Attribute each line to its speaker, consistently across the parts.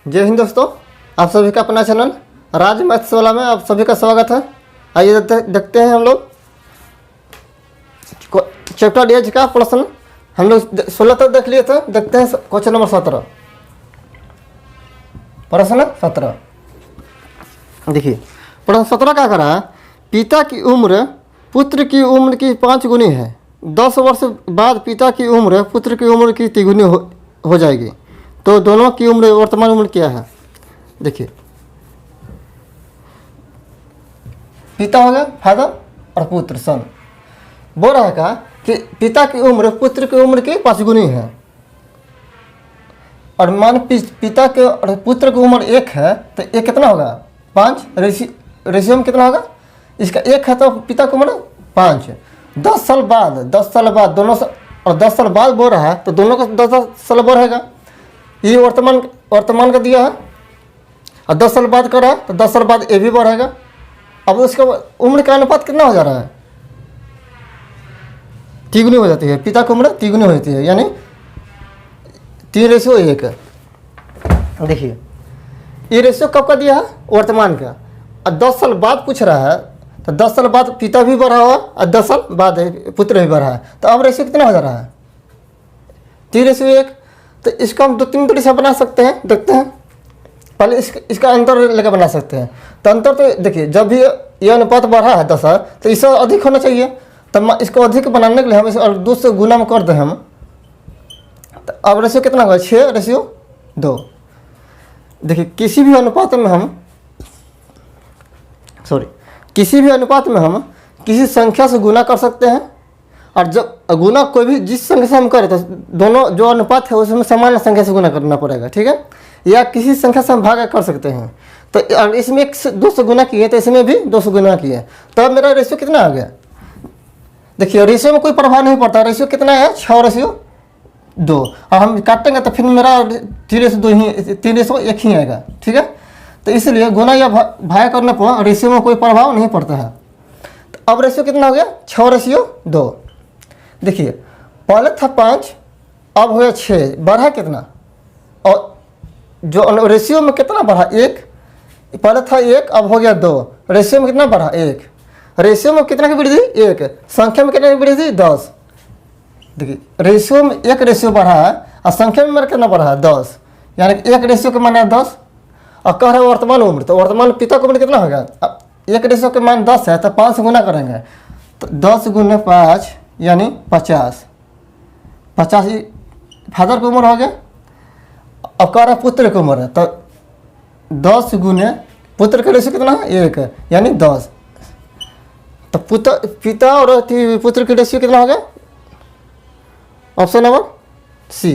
Speaker 1: जय हिंद दोस्तों, आप सभी का अपना चैनल राज मैथ्स वाला में आप सभी का स्वागत है। आइए देखते हैं हम लोग चैप्टर डेज का प्रश्न। हम लोग 16 तक देख लिए थे, देखते हैं क्वेश्चन नंबर 17। प्रश्न 17 देखिए, प्रश्न 17 क्या करा है? पिता की उम्र पुत्र की उम्र की 5 गुनी है। 10 वर्ष बाद पिता की उम्र पुत्र की उम्र की 3 गुनी हो जाएगी। तो दोनों की उम्र वर्तमान उम्र क्या है? देखिए, पिता हो गया फादर और पुत्र सन। बोल रहा है का कि पिता की उम्र पुत्र की उम्र की 5 गुनी है। और मान पिता के और पुत्र की उम्र 1 है तो ये कितना होगा? 5। रेशियो में कितना होगा? इसका 1 है तो पिता की उम्र 5। 10 साल बाद दोनों और 10 साल बाद बोल रहा है तो दोनों का 10 साल बढ़ेगा। ये वर्तमान का दिया है और 10 साल बाद कर रहा है तो 10 साल बाद ये भी बढ़ेगा। अब उसका उम्र का अनुपात कितना हो जा रहा है? 3 गुनी हो जाती है। पिता की उम्र 3 गुनी हो जाती है, यानी 3:1। देखिए, ये रेशियो कब का दिया है? वर्तमान का। और 10 साल बाद पूछ रहा है तो 10 साल बाद पिता भी बढ़ा हुआ और 10 साल बाद पुत्र भी बढ़ा है। तो अब रेशियो कितना हो जा रहा है? 3:1। तो इसको हम 2-3 तरीके से बना सकते हैं, देखते हैं। पहले इसका अंतर लेकर बना सकते हैं। तो अंतर तो देखिए, जब भी ये अनुपात बढ़ा है 10 तो इससे अधिक होना चाहिए। तो इसको अधिक बनाने के लिए हम इसे 2 से गुना में कर दें हम। तो अब रेशियो कितना होगा? 6:2। देखिए, किसी भी अनुपात में हम किसी संख्या से गुना कर सकते हैं। और जब गुना कोई भी जिस संख्या से हम करें तो दोनों जो अनुपात है उसमें समान संख्या से गुना करना पड़ेगा, ठीक है। या किसी संख्या से हम भाग कर सकते हैं। तो इसमें 2 से गुना किए तो इसमें भी 2 से गुना किए, तो अब मेरा रेशियो कितना आ गया? देखिए, रेशियो में कोई प्रभाव नहीं पड़ता। रेशियो कितना है? 6:2। और हम काटेंगे तो फिर मेरा 3:1 ही आएगा, ठीक है। तो इसलिए गुना या भाग करने पर रेशियो में कोई प्रभाव नहीं पड़ता है। तो अब रेशियो कितना हो गया? 6:2। देखिए, पहले था 5, अब हो गया 6। बढ़ा कितना? और जो रेशियो में कितना बढ़ा? 1। पहले था 1, अब हो गया 2। रेशियो में कितना बढ़ा? 1। रेशियो में कितना की वृद्धि? 1। संख्या में कितना की वृद्धि? 10। देखिए, रेशियो में 1 रेशियो बढ़ा है और संख्या में मेरा कितना बढ़ा है? 10। यानी कि 1 रेशियो का मान है 10। और कह रहे हैं वर्तमान उम्र, तो वर्तमान पिता की उम्र कितना होगा? अब 1 रेशियो का मान 10 है तो 5 से गुना करेंगे तो 10 × 5 यानी 50। 50 ही फादर की उम्र हो गया। अब कह रहा है पुत्र की उम्र है तो 10 × पुत्र का रेशियो कितना है? 1 यानी 10। तो पिता और पुत्र की रेशियो कितना हो गया? Option number C.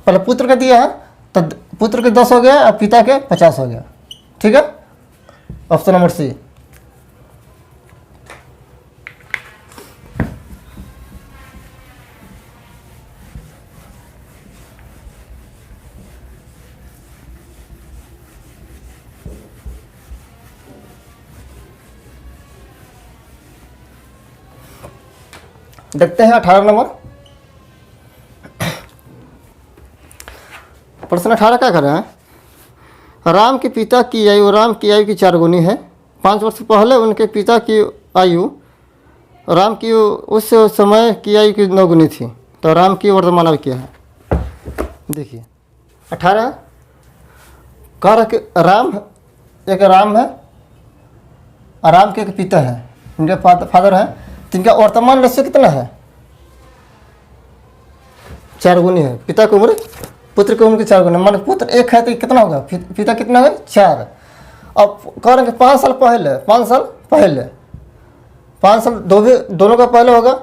Speaker 1: पहले पुत्र का दिया है तो पुत्र के 10 हो गया और पिता के 50 हो गया, ठीक है। Option number C. देखते हैं 18 नंबर प्रश्न। 18 क्या कर रहे हैं? राम के पिता की आयु राम की आयु की 4 गुनी है। 5 वर्ष पहले उनके पिता की आयु राम की उस समय की आयु की 9 गुनी थी। तो राम की वर्तमान आयु क्या है? देखिए, 18 कह रहा कि राम है और राम के एक पिता है, इनके फादर है। तो इनका वर्तमान रेशियो कितना है? 4 गुनी है। पिता की उम्र पुत्र की उम्र की 4 गुना। मान पुत्र 1 है तो कितना होगा? पिता कितना है? 4। अब कह रहे हैं कि 5 साल दोनों का पहले होगा।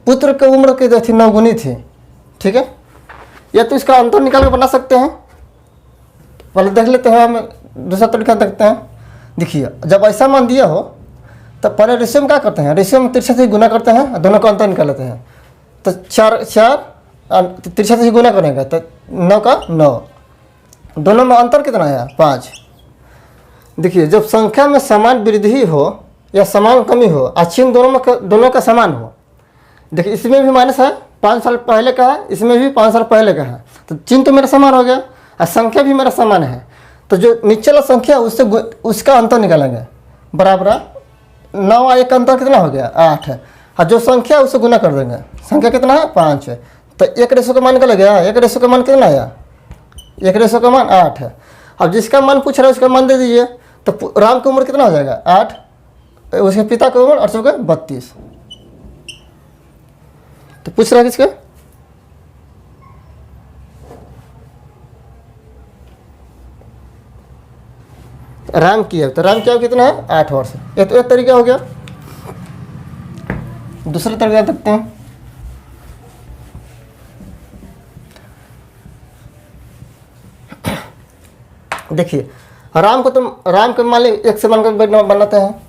Speaker 1: पुत्र की उम्र की जो थी 9 गुनी थी, ठीक है। या तो इसका अंतर निकाल कर बना सकते हैं। पहले देख लेते हैं, हम दूसरा तरीका देखते हैं। देखिए, जब ऐसा मान दिया हो तो पहले रेशियो में क्या करते हैं? रेशियो में 3 से गुना करते हैं, दोनों का अंतर निकाल लेते हैं। तो 4 3 से गुना करेंगे तो 9 का 9। दोनों में अंतर कितना है? 5। देखिए, जब संख्या में समान वृद्धि हो या समान कमी हो और चिन्ह दोनों का समान हो। देखिए, इसमें भी माइनस है, 5 साल पहले का है, इसमें भी 5 साल पहले का है, तो चिन्ह तो मेरा समान हो गया। और संख्या भी मेरा समान है, तो जो नीचे वाला संख्या उससे उसका अंतर निकालेंगे। बराबर 9 और 1 का अंतर कितना हो गया 8 है, और जो संख्या है उससे गुना कर देंगे। संख्या कितना है 5 है, तो 1 रेशो का मान निकल गया। 1 रेशो का मान कितना आया 1 रेशो का मान 8 है। अब जिसका मान पूछ रहा है उसका मान दे दीजिए। तो राम की उम्र कितना हो जाएगा 8, उसके पिता की उम्र 8 32। तो पूछ रहा है किसका राम की है, तो राम की आयु कितना है 8 वर्ष। ये तो एक तरीका हो गया। दूसरा तरीका देखते हैं। देखिए राम को, तुम राम के मालिक 1 से बनकर बनाते हैं।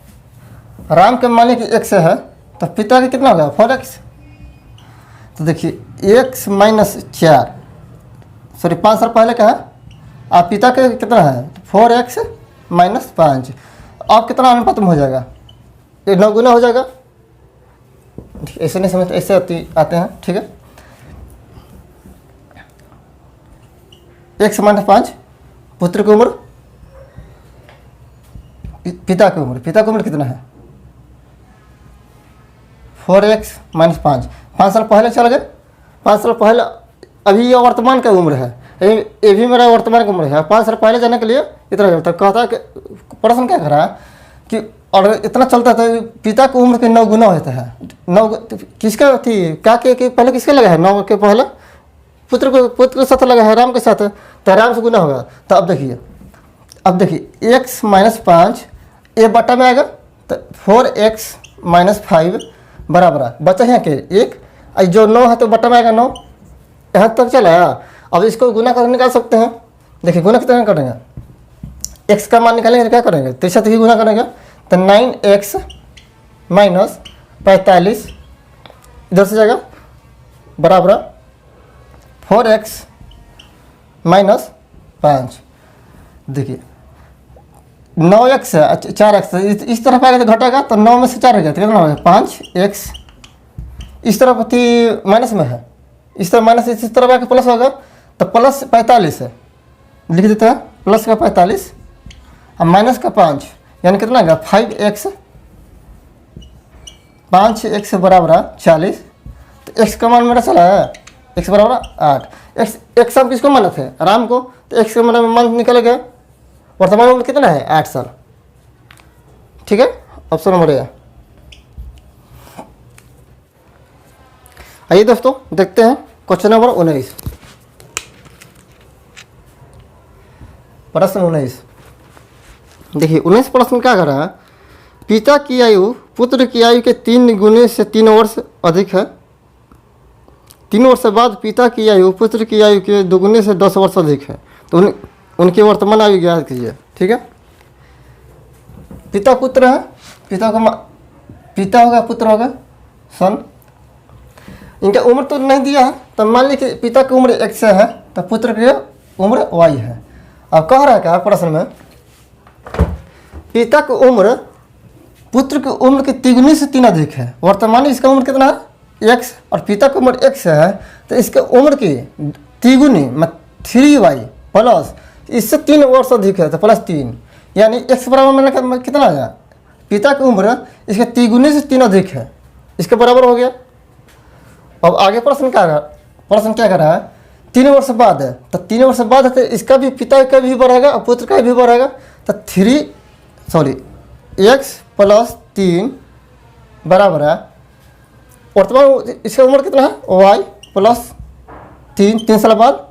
Speaker 1: राम के मालिक 1 से है, तो पिता का कितना होगा 4x। तो देखिए x माइनस 4, सॉरी 5 साल पहले का है, आप पिता के कितना है 4x माइनस 5। आप कितना अनुपात में हो जाएगा, ये 9 गुना हो जाएगा। ऐसे नहीं समझते, ऐसे आते हैं, ठीक है। x माइनस 5 पुत्र की उम्र, पिता की उम्र कितना है 4x माइनस 5। 5 साल पहले चल गए, 5 साल पहले, अभी ये वर्तमान का उम्र है, ये भी मेरा वर्तमान की उम्र है। 5 साल पहले जाने के लिए इतना चलता है। कहता है कि प्रश्न क्या कर रहा है कि और इतना चलता था, पिता की उम्र के 9 गुना होता है। 9 किसका थी क्या के पहले किसके लगा है 9 के पहले पुत्र के साथ लगा है, राम के साथ, तो राम से गुना होगा। तो अब देखिए x माइनस 5 ये बट्टा में आएगा, तो 4x माइनस 5 बराबर बचा है कि 1, जो 9 है तो बट्टा में आएगा 9। यहाँ तक चला। अब इसको गुना कर निकाल सकते हैं। देखिए गुना कितना करेंगे, x का मान निकालेंगे, क्या करेंगे 63 ही गुना करेंगे, तो 9x माइनस 45 इधर से जाएगा बराबर 4x माइनस 5। देखिए 9x है 4x, इस तरफ आएगा तो घटेगा, तो 9 में से 4 हो गया, कितना हो गया 5x। इस तरफ थी माइनस में है, इस तरफ माइनस, इस तरफ आके प्लस होगा, तो प्लस 45 है, लिख देते हैं प्लस का 45 और माइनस का 5, यानी कितना आएगा 5x। 5x बराबर 40। तो x का मान मेरा चला है x बराबर 8। x हम किसको माने थे राम को, तो x का मान निकल गया। वर्तमान उम्र कितना है 8 साल, ठीक है। Option number A. आइए दोस्तों देखते हैं क्वेश्चन नंबर 19। प्रश्न 19 देखिए 19 प्रश्न क्या कर रहा है, पिता की आयु पुत्र की आयु के 3 गुने से 3 वर्ष अधिक है। 3 वर्ष बाद पिता की आयु पुत्र की आयु के 2 गुने से 10 वर्ष अधिक है। तो उनकी वर्तमान आयु ज्ञात कीजिए, ठीक है। पिता पुत्र है, पिता होगा पुत्र होगा सन। इनका उम्र तो नहीं दिया है, तो मान लीजिए कि पिता की उम्र 1 से है, तो पुत्र की उम्र y है। अब कह रहा है क्या प्रश्न में, पिता की उम्र पुत्र की उम्र के 3 गुने से 3 अधिक है। वर्तमान इसका उम्र कितना है x, और पिता की उम्र 1 से है, तो इसके उम्र की 3 गुनी 3y प्लस इससे 3 वर्ष अधिक है, तो प्लस 3, यानी x बराबर मैंने कितना आया, पिता की उम्र इसके 3 गुने से 3 अधिक है, इसके बराबर हो गया। अब आगे प्रश्न क्या कर रहा है 3 वर्ष बाद है, तो 3 वर्ष बाद है तो इसका भी पिता का भी बढ़ेगा और पुत्र का भी बढ़ेगा, तो x प्लस 3 बराबर है वर्तमान इसका उम्र कितना है y प्लस 3 साल बाद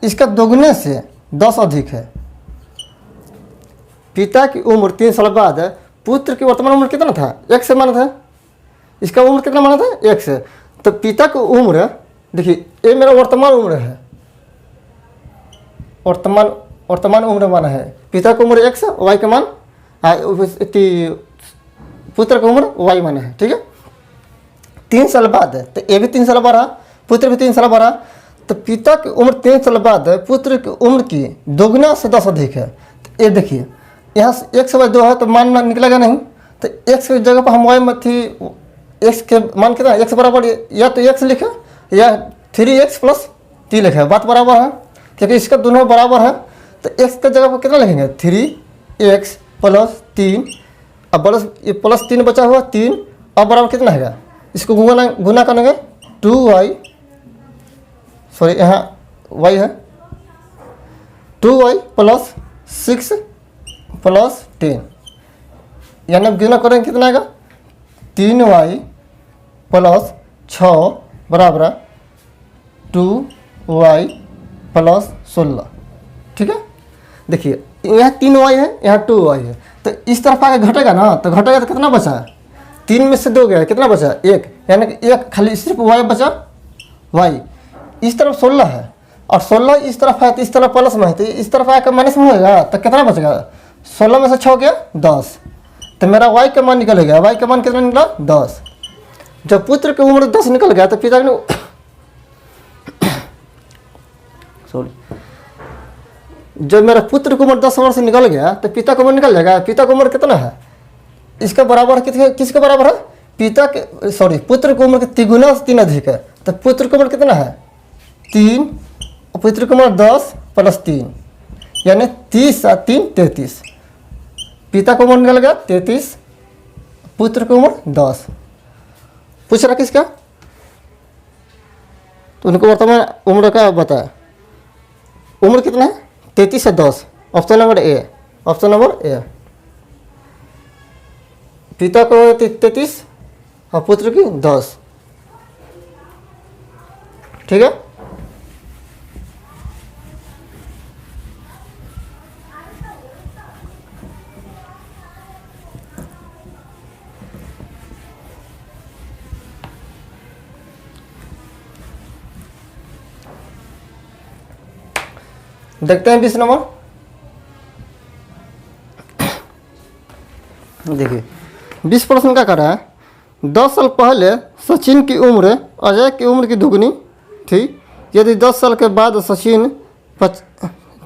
Speaker 1: इसका 2 गुने से 10 अधिक है। पिता की उम्र 3 साल बाद है, पुत्र की वर्तमान उम्र कितना था 1 से माना था, इसका उम्र कितना माना था 1 से। तो पिता की उम्र देखिए ये मेरा वर्तमान उम्र है, वर्तमान उम्र माना है। पिता की उम्र 1 से, y का मान पुत्र की उम्र y माना है, ठीक है। 3 साल बाद है, तो ये भी 3 साल बढ़ा, पुत्र भी 3 साल बढ़ा, तो पिता की उम्र 3 साल बाद है, पुत्र की उम्र की 2 गुना से 10 अधिक है। तो ये देखिए यहाँ से 1 से 2 है तो मान निकलेगा नहीं, तो x की जगह पर हम y में थी, x के मान कितना x बराबर या तो x लिखे या 3x प्लस 3 लिखे, बात बराबर है। क्योंकि इसका दोनों बराबर है, तो x का जगह पर कितना लिखेंगे 3x प्लस 3, अब प्लस ये प्लस 3 बचा हुआ 3, अब बराबर कितना है, इसको गुना करेंगे 2y, सॉरी यहाँ y है 2y प्लस 6 प्लस 10, यानी अब गुना करेंगे कितना आएगा 3y प्लस 6 बराबर 2y प्लस 16। ठीक है, देखिए यहाँ 3y है, यहाँ 2y है, तो इस तरफ आके घटेगा ना, तो घटेगा तो कितना बचा, 3 में से 2 गया, कितना बचा 1, यानी कि 1 खाली सिर्फ y बचा y। इस तरफ 16 है और 16 इस तरफ है, तो इस तरफ प्लस में है, तो इस तरफ आकर माइनस में होगा, तो कितना बचेगा 16 में से 6 गया 10, तो मेरा y का मान निकल गया, y का मान कितना निकला 10। जब पुत्र की उम्र 10 निकल गया तो पिता ने सॉरी जब मेरा पुत्र की उम्र 10 वर्ष से निकल गया तो पिता की उम्र निकल जाएगा। पिता की उम्र कितना है, इसका बराबर किसके बराबर है, पिता के सॉरी पुत्र की उम्र के 3 गुना से 3 अधिक है, तो पुत्र की उम्र कितना है 3, पुत्र की उम्र 10 प्लस 3, यानी 30 और 3 33, पिता की उम्र निकल गया 33, पुत्र की उम्र 10। पूछ रहा किसका, तो उनको वर्तमान उम्र का बताया, उम्र कितना है 33 से 10, option number A, option number A. पिता को 33 और पुत्र की 10। ठीक है, देखते हैं 20 नंबर। देखिए 20 प्रश्न का कर रहा है 10 साल पहले सचिन की उम्र अजय की उम्र की दुगनी थी, यदि 10 साल के बाद सचिन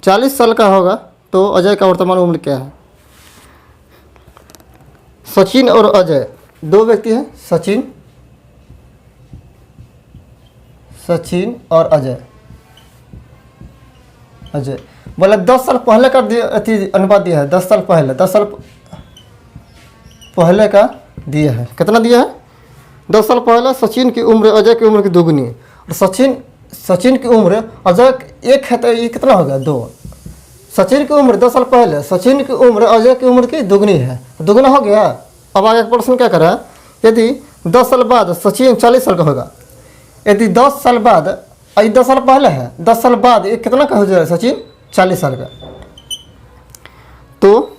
Speaker 1: 40 साल का होगा तो अजय का वर्तमान उम्र क्या है। सचिन और अजय दो व्यक्ति हैं, सचिन और अजय बोला 10 साल पहले का अनुपात दिया है, 10 साल पहले का दिया है, कितना दिया है 10 साल पहले सचिन की उम्र अजय की उम्र की दोगुनी, और सचिन की उम्र अजय 1 है तो ये कितना हो गया 2। सचिन की उम्र 10 साल पहले सचिन की उम्र अजय की उम्र की दोगुनी है, दोगुना हो गया। अब आगे प्रश्न क्या कर रहा है, यदि 10 साल बाद सचिन 40 साल का होगा, यदि 10 साल बाद 10 साल पहले है, 10 साल बाद ये कितना का हो जाएगा सचिन 40 साल का, तो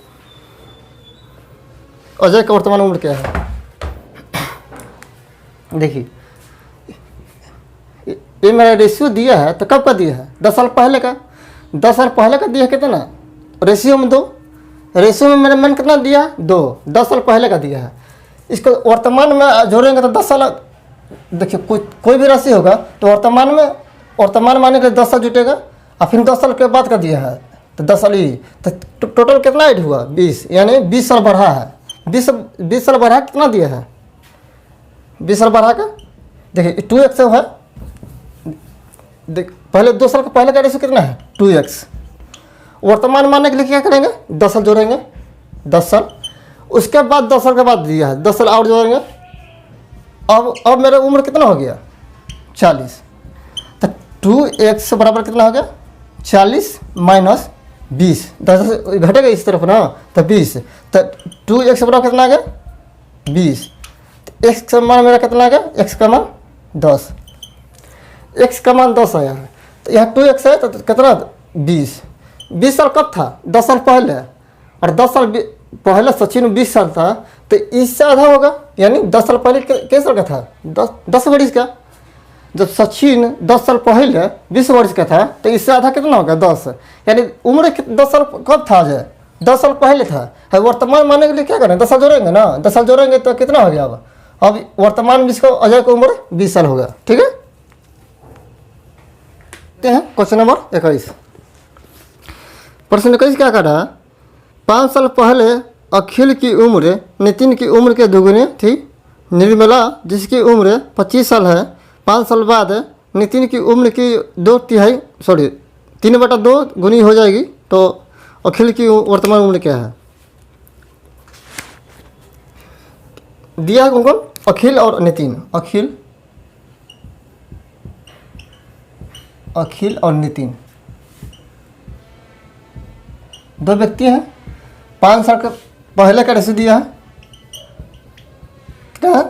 Speaker 1: अजय का वर्तमान उम्र क्या है। देखिए ये मेरा रेशियो दिया है, तो कब का दिया है 10 साल पहले का, 10 साल पहले का दिया है कितना रेशियो में 2, रेशियो में मेरा मन कितना दिया 2, 10 साल पहले का दिया है। इसको वर्तमान में जोड़ेंगे तो 10 साल, देखिए कोई भी राशि होगा तो वर्तमान माने के 10 साल जुटेगा, और फिर 10 साल के बाद का दिया है तो 10 साल ही, तो टोटल कितना ऐड हुआ 20, यानी 20 साल बढ़ा है, 20 साल बढ़ा कितना दिया है 20 साल बढ़ा का। देखिए 2x है, देख पहले 2 साल का पहले का रेशियो कितना है 2x, वर्तमान मानने के लिए क्या करेंगे 10 साल जोड़ेंगे, 10 साल, उसके बाद 10 साल के बाद दिया है 10 साल और जोड़ेंगे, अब मेरा उम्र कितना हो गया 40, तो 2x बराबर कितना हो गया 40 माइनस 20, 10 घटेगा इस तरफ ना, तो 20, तो 2x बराबर कितना आ गया 20, तो x का मान मेरा कितना आ गया, x का मान 10, x का मान 10 आया है, तो यहाँ 2x है तो कितना 20 साल कब था 10 साल पहले, और 10 साल पहले सचिन 20 साल था, तो इससे आधा होगा, यानी 10 साल पहले किस साल का था 10 वर्ष का। जब सचिन 10 साल पहले 20 वर्ष का था तो इससे आधा कितना होगा 10, यानी उम्र 10 साल कब था अजय 10 साल पहले था। है वर्तमान मानने के लिए क्या करें 10 साल जोड़ेंगे ना, 10 साल जोड़ेंगे तो कितना हो गया अब वर्तमान में इसको अजय की उम्र 20 साल होगा। ठीक है, क्वेश्चन नंबर 21। प्रश्न 21 क्या कर रहा है, 5 साल पहले अखिल की उम्र नितिन की उम्र के दोगुनी थी, निर्मला जिसकी उम्र 25 साल है 5 साल बाद नितिन की उम्र की 2/3 3/2 गुनी हो जाएगी। तो अखिल की वर्तमान उम्र क्या है? दिया है कौन? अखिल और नितिन। अखिल और नितिन 2 व्यक्ति हैं। 5 साल का पहले का रेशो दिया है क्या है?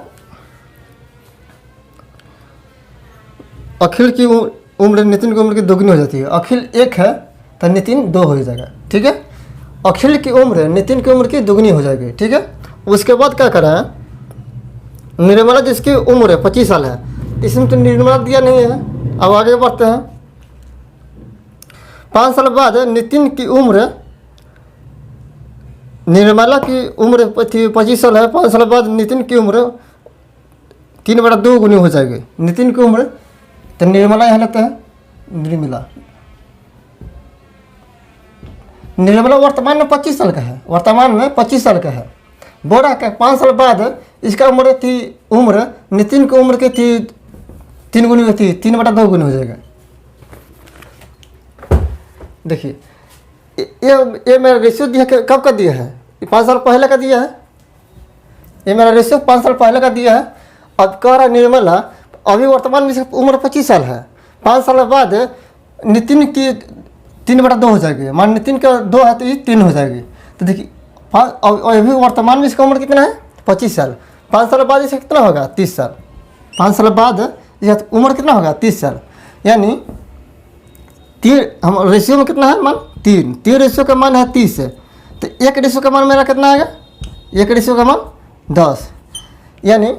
Speaker 1: अखिल की उम्र नितिन की उम्र की दोगुनी हो जाती है। अखिल 1 है तो नितिन 2 हो जाएगा। ठीक है, अखिल की उम्र नितिन की उम्र की दोगुनी हो जाएगी। ठीक है, उसके बाद क्या करा है? निर्मला जिसकी उम्र है 25 साल है, इसमें तो निर्मला दिया नहीं है। अब आगे बढ़ते हैं। 5 साल बाद नितिन की उम्र, निर्मला की उम्र थी 25 साल है, 5 साल बाद नितिन की उम्र 3/2 गुनी हो जाएगी। नितिन की उम्र तो निर्मला यहाँ लेते हैं। निर्मला वर्तमान में 25 साल का है। वर्तमान में 25 साल का है। बोरा का 5 साल बाद इसका उम्र नितिन की उम्र की थी 3 गुनी थी, 3/2 गुनी हो जाएगा। देखिए ये मेरा रेशियो दिया कब का दिया है? 5 साल पहले का दिया है। ये मेरा रेशियो 5 साल पहले का दिया है। अब कह रहा निर्मला अभी वर्तमान में इसकी उम्र 25 साल है, 5 साल बाद नितिन की 3/2 हो जाएगी। मान नितिन का 2 है तो ये 3 हो जाएगी। तो देखिए अभी वर्तमान में इसका उम्र कितना है? 25 साल। 5 साल बाद इसका कितना होगा? 30 साल। 5 साल बाद इसका उम्र कितना होगा? 30 साल। यानी 3 हम रेशियो में कितना है मान? 3 रेशियो का मान है 30 है। तो 1 रेशियो का मान मेरा कितना आएगा? 1 रेशियो का मान 10। यानी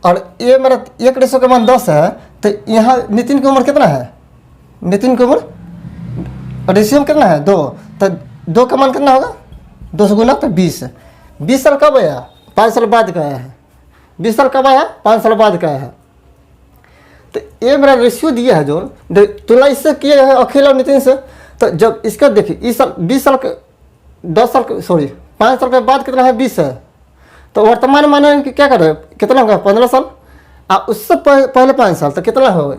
Speaker 1: और ये मेरा 1 रेशियो का मान 10 है। तो यहाँ नितिन की उम्र कितना है? नितिन की उम्र रेशियो में कितना है? 2। तो 2 का मान कितना होगा? 2 से गुना तो 20। 20 साल कब आया? 5 साल बाद का आया है। 20 साल कब आया? 5 साल बाद का आया है। तो ये मेरा रेशियो दिया है जो तुलना इससे किया है अखिल और नितिन से। तो जब इसका देखिए इस साल 20 साल के 10 साल सॉरी 5 साल के बाद कितना है? 20 है। तो वर्तमान माने कि क्या करें? कितना होगा? 15 साल। उससे पहले 5 साल तो कितना होगा?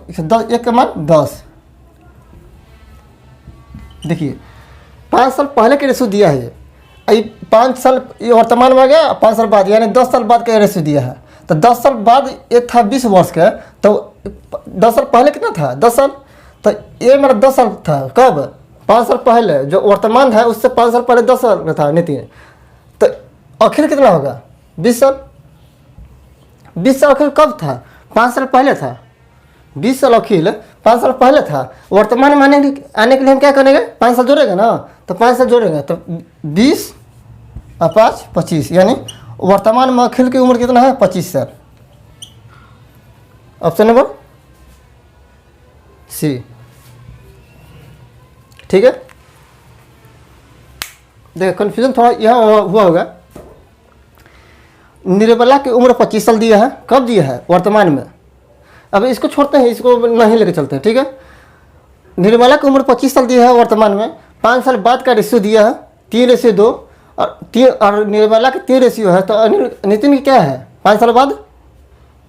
Speaker 1: 1 का मान 10। देखिए 5 साल पहले के रेशियो दिया है। 5 साल ये वर्तमान में आ गया, 5 साल बाद यानी 10 साल बाद का रेशियो दिया है। तो 10 साल बाद ये था 20 वर्ष का। तो 10 साल पहले कितना था? 10 साल। तो ये मेरा 10 साल था कब? 5 साल पहले। जो वर्तमान है उससे 5 साल पहले 10 साल का था नितिन। तो अखिल कितना होगा? 20 साल। 20 साल अखिल कब था? 5 साल पहले था। 20 साल अखिल 5 साल पहले था। वर्तमान में आने के लिए हम क्या करेंगे? 5 साल जोड़ेगा ना। तो 5 साल जोड़ेंगे तो 20 और 5 25। यानी वर्तमान में अखिल की उम्र कितना है? 25 साल। Option number C. ठीक है, देखो कन्फ्यूजन थोड़ा यहाँ हुआ होगा। निर्मला की उम्र 25 साल दिया है। कब दिया है? वर्तमान में। अब इसको छोड़ते हैं, इसको नहीं लेके चलते हैं। ठीक है, निर्मला की उम्र 25 साल दिया है वर्तमान में। 5 साल बाद का रेशियो दिया है 3:2 और निर्मला का 3 रेशियो है। तो नितिन की क्या है? 5 साल बाद।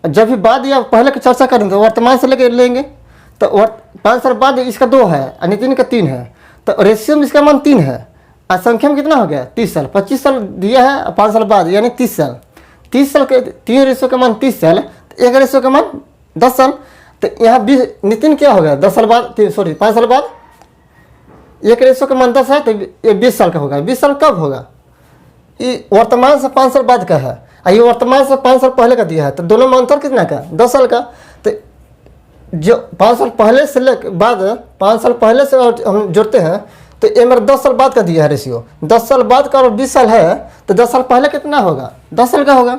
Speaker 1: जब भी बाद या पहले की चर्चा करेंगे वर्तमान से लेकर लेंगे। तो 5 साल बाद इसका 2 है और नितिन का 3 है। तो रेशियो में इसका मान 3 है और संख्या में कितना हो गया? 30 साल। 25 साल दिया है 5 साल बाद यानी 30 साल। 30 साल के 3 रेशियो का मान 30 साल। तो 1 रेशियो का मान 10 साल। तो यहाँ 20 नितिन क्या हो गया? 10 साल बाद 5 साल बाद 1 रेशियो का मान 10 है। तो ये 20 साल का होगा। 20 साल कब होगा? ये वर्तमान से 5 साल बाद का है और ये वर्तमान से 5 साल पहले का दिया है। तो दोनों में अंतर कितना का? 10 साल का। तो जो 5 साल पहले से बाद 5 साल पहले से हम जोड़ते हैं तो ये मेरा 10 साल बाद का दिया है रेशियो। 10 साल बाद का और 20 साल है तो 10 साल पहले कितना होगा? 10 साल का होगा।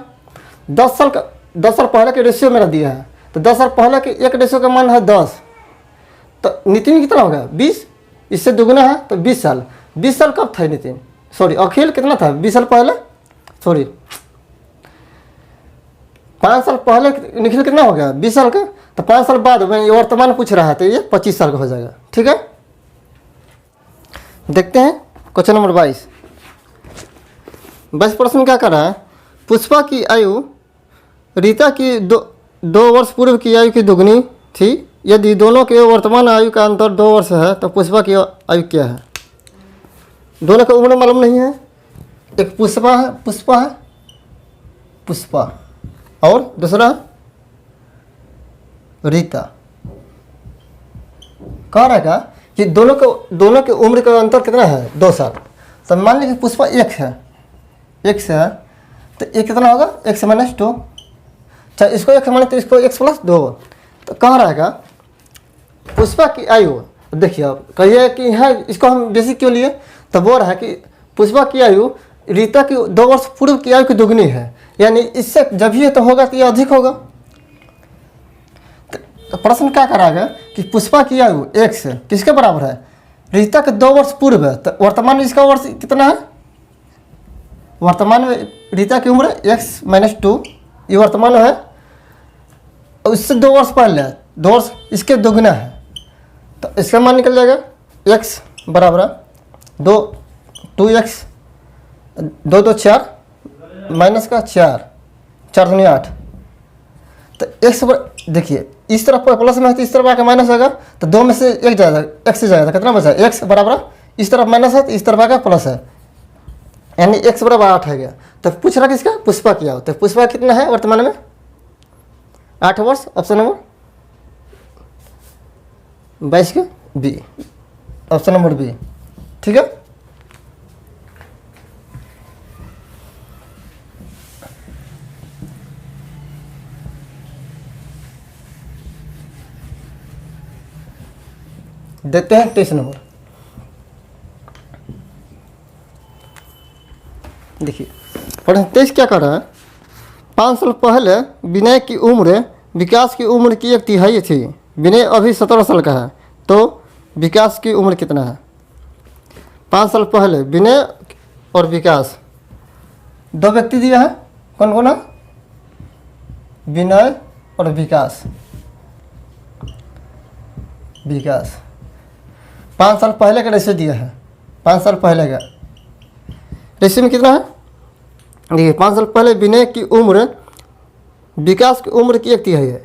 Speaker 1: 10 साल पहले के रेशियो मेरा दिया है। तो 10 साल पहले के 1 रेशियो का मान है 10। तो नितिन कितना होगा? 20। इससे दुगुना है तो 20 साल। 20 साल कब था नितिन? सॉरी अखिल कितना था? 20 साल पहले। सॉरी 5 साल पहले निखिल कितना हो गया? 20 साल का। तो 5 साल बाद मैं ये वर्तमान पूछ रहा है तो ये 25 साल का हो जाएगा। ठीक है, देखते हैं क्वेश्चन नंबर 22। 22 प्रश्न क्या कर रहा है? पुष्पा की आयु रीता की 2 वर्ष पूर्व की आयु की दुगनी थी। यदि दोनों के वर्तमान आयु का अंतर 2 वर्ष है तो पुष्पा की आयु क्या है? दोनों की उम्र मालूम नहीं है। एक पुष्पा है, पुष्पा और दूसरा रीता। कह रहा है कि दोनों के उम्र का अंतर कितना है? 2 साल। तो मान लीजिए पुष्पा 1 है, 1 से है तो ये कितना होगा? 1 से -2। अच्छा इसको 1 माने तो इसको 1 + 2। तो कह रहा है पुष्पा की आयु, देखिए आप कहिए कि है इसको हम बेसी क्यों लिए, तो बोल रहा है कि पुष्पा की आयु रीता की 2 वर्ष पूर्व की आयु की दुगनी है, यानी इससे जब भी तो होगा तो ये अधिक होगा। तो प्रश्न क्या कराएगा कि पुष्पा की आयु 1 से किसके बराबर है? रीता के 2 वर्ष पूर्व है। तो वर्तमान में इसका वर्ष कितना है? वर्तमान में रीता की उम्र x - 2 ये वर्तमान में है, और इससे 2 वर्ष पहले है, 2 वर्ष इसके दोगुना है। तो इसका मान निकल जाएगा x बराबर 2x 2 2 4 माइनस का 4 4 दूनी 8। तो x देखिए इस तरफ प्लस में है तो इस तरफ आके माइनस होगा, तो 2 में से 1 जाएगा, x से जाएगा, कितना बचा? x बराबर इस तरफ माइनस है तो इस तरफ आके प्लस है, यानी x बराबर 8 है गया। तो पूछ रहा किसका? पुष्पा किया हो। तो पुष्पा कितना है वर्तमान में? 8 वर्ष। ऑप्शन नंबर 22 के बी, ऑप्शन नंबर बी। ठीक है, देखते हैं 23 नंबर। देखिए प्रश्न 23 क्या कर रहा है? 5 साल पहले विनय की उम्र विकास की उम्र की 1/3 थी। विनय अभी 17 साल का है, तो विकास की उम्र कितना है? 5 साल पहले विनय और विकास 2 व्यक्ति दिया है, कौन कौन है? विनय और विकास। 5 साल पहले का रेशियो दिया है, 5 साल पहले का रेशियो में कितना है? देखिए 5 साल पहले विनय की उम्र विकास की उम्र की 1/3 है।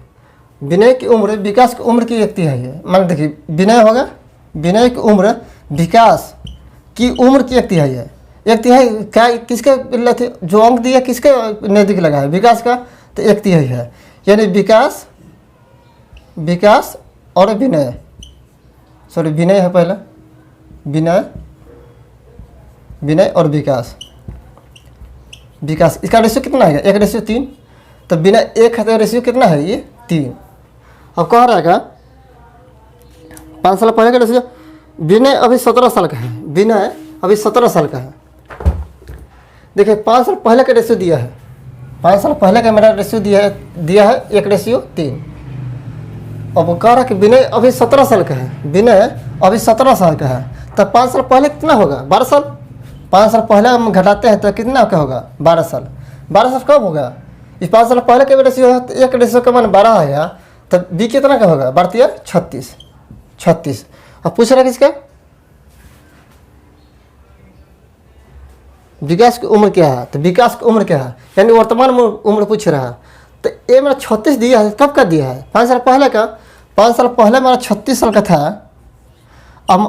Speaker 1: विनय की उम्र विकास की उम्र की 1/3 है। मान देखिए विनय होगा, विनय की उम्र विकास की उम्र की 1/3 है। 1/3 क्या किसके थे? जो अंक दिया किसके नज़दीक लगा है? विकास का, तो 1/3 है, यानी विकास और विनय, सॉरी विनय है पहला, विनय और विकास इसका रेशियो कितना है? 1/3। तो विनय 1 है तो रेशियो कितना है? ये 3। अब कह रहा है 5 साल पहले का रेशियो, विनय अभी 17 साल का है, विनय अभी 17 साल का है। देखिए 5 साल पहले का रेशियो दिया है, 5 साल पहले का मेरा रेशियो दिया है 1/3। अब कह रहा है कि विनय अभी 17 साल का है, विनय अभी 17 साल का है, तब 5 साल पहले कितना होगा? 12 साल। 5 साल पहले हम घटाते हैं तो कितना क्या होगा? 12 साल। 12 साल कब होगा? इस 5 साल पहले का रेशियो है तो 1 रेशियो का मान 12 आएगा, तो बी कितना का होगा? 12 36। अब पूछ रहा किसका? विकास की उम्र क्या है? तो विकास की उम्र क्या है, यानी वर्तमान उम्र पूछ रहा है। तो ये मेरा 36 दिया है, कब का दिया है? 5 साल पहले का। 5 साल पहले मेरा 36 साल का था। अब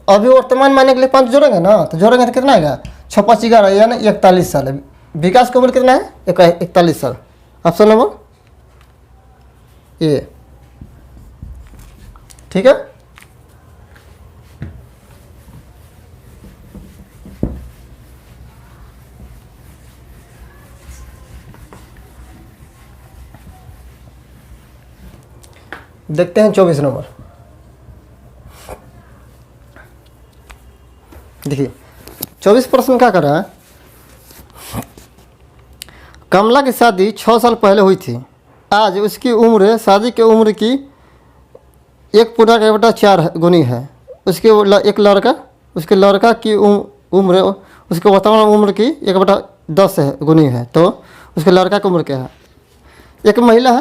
Speaker 1: अभी वर्तमान मानने के लिए 5 जोड़ेंगे ना, तो जोड़ेंगे तो कितना आएगा? 6 5 11, यानी 41 साल है। विकास की उम्र कितना है? 41 साल। Option number A. ठीक है, देखते हैं 24 नंबर। देखिए 24 प्रश्न क्या कर रहा है? कमला की शादी 6 साल पहले हुई थी। आज उसकी उम्र शादी की उम्र की 1/4 गुनी है। उसके एक लड़का, उसके लड़का की उम्र उसके वर्तमान उम्र की 1/10 गुनी है, तो उसके लड़का की उम्र क्या है? एक महिला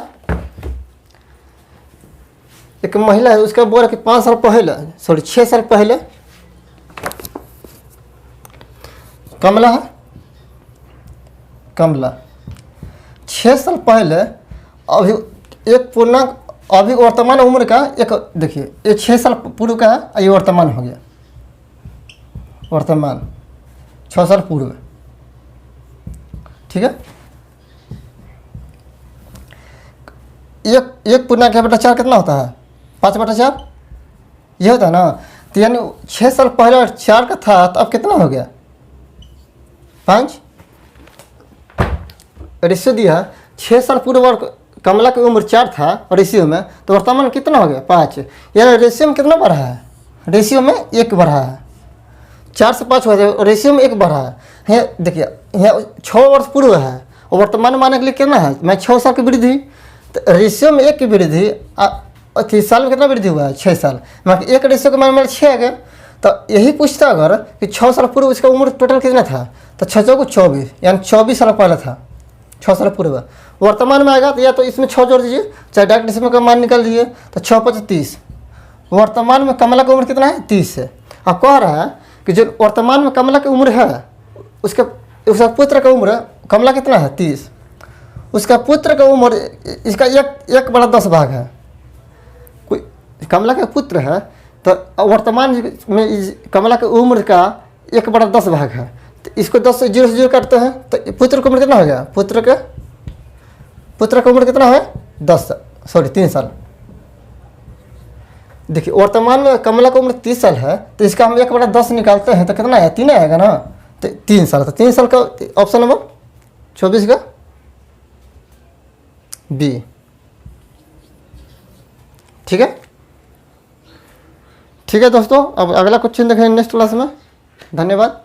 Speaker 1: है, उसका बोला कि 5 साल पहले, सॉरी 6 साल पहले कमला है, कमला 6 साल पहले अभी 1 अभी वर्तमान उम्र का एक देखिए, ये 6 साल पूर्व का है, ये वर्तमान हो गया, वर्तमान 6 साल पूर्व, ठीक है। एक पूर्णांक बटा 4 कितना होता है? 5/4 ये होता है ना। तो यानी 6 साल पहले 4 का था, तो अब कितना हो गया? 5। रेशियो दिया 6 साल पूर्व कमला की उम्र 4 था रेशियो में, तो वर्तमान कितना हो गया? 5। यानी रेशियो में कितना बढ़ा है? रेशियो में 1 बढ़ा है। 4 से 5 हुआ है, रेशियो में 1 बढ़ा है। यहाँ देखिए, यहाँ 6 वर्ष पूर्व है और वर्तमान मानने के लिए कितना है? मैं 6 साल की वृद्धि, तो रेशियो में 1 की वृद्धि, 30 साल में कितना वृद्धि हुआ है? 6 साल। मतलब 1 रेशियो का मान मेरा 6 आ गया। तो यही पूछता अगर कि 6 साल पूर्व उसका उम्र टोटल कितना था, तो 6 चौको 24, यानी 24 साल पहले था, 6 साल पूर्व। वर्तमान में आएगा तो या तो इसमें 6 जोड़ दीजिए, चाहे डायरेक्ट इसमें का मान निकाल दीजिए, तो 6 × 5 = 30। वर्तमान में कमला की उम्र कितना है? 30 है। अब कह रहा है कि जो वर्तमान में कमला की उम्र है, उसका पुत्र का उम्र, कमला कितना है? 30। उसका पुत्र का उम्र, इसका 1/10 भाग है। कोई कमला का पुत्र है, तो वर्तमान में कमला की उम्र का 1/10 भाग है। तो इसको 10 से 0 काटते हैं, तो पुत्र की उम्र कितना हो गया? पुत्र का उम्र कितना है? 3 साल। देखिए, वर्तमान में कमला की उम्र 30 साल है, तो इसका हम 1/10 निकालते हैं तो कितना है? 3 आएगा ना। तो 3 साल। तो 3 साल का ऑप्शन नंबर 24 का बी, ठीक है। ठीक है दोस्तों, अब अगला क्वेश्चन देखेंगे नेक्स्ट क्लास में। धन्यवाद।